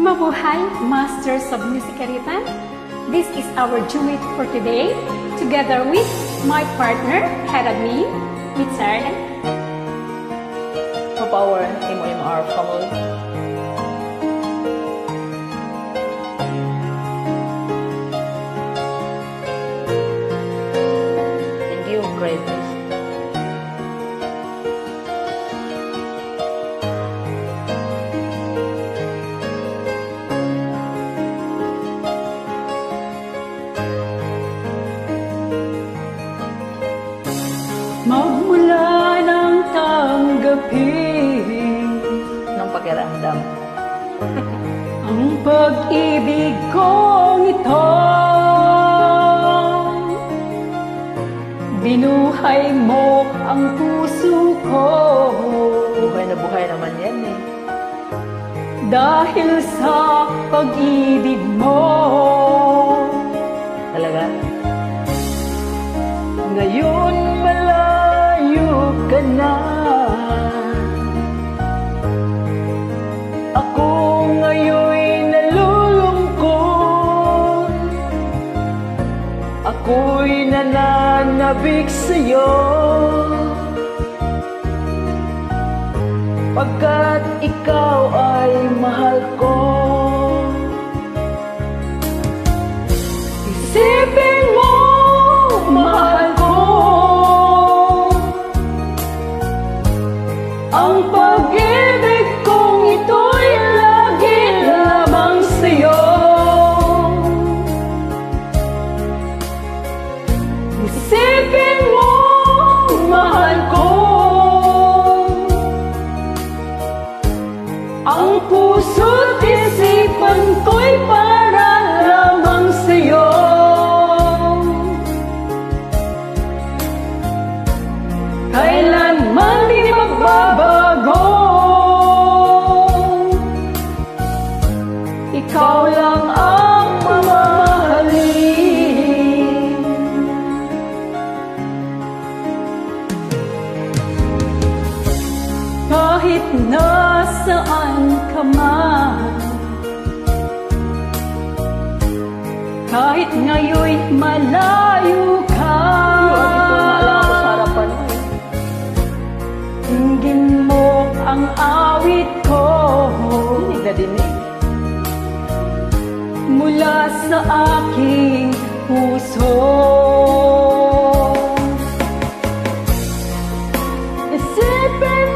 Mabuhay, Masters of Music Aritan. This is our duet for today, together with my partner, Heragni, with Sarah. Power MOMR family. Thank you, greatness. Magmula ng tanggapin Ng pakiramdam. ang pag-ibig kong ito, binuhay mo ang puso ko. Buhay na buhay naman yan eh. Dahil sa pag-ibig mo, Talaga? ngayon malayo ka na. Ako ngayon'y nalulungkot, ako'y nananabik sa'yo, pagkat ikaw ay mahal ko. Isipin mo, mahal ko, ang pag-ibig kong ito'y lagi lamang sa'yo. Isipin mo, mahal ko, ang puso't isipan ko'y para lamang sa'yo. Kailanman di magbabago, ikaw lang ang mamahalin. Kahit nasaan ka man, kahit ngayon'y malayo ka, tingin mo ang awit ko, Dinig na dinig. mula sa aking puso. Isipin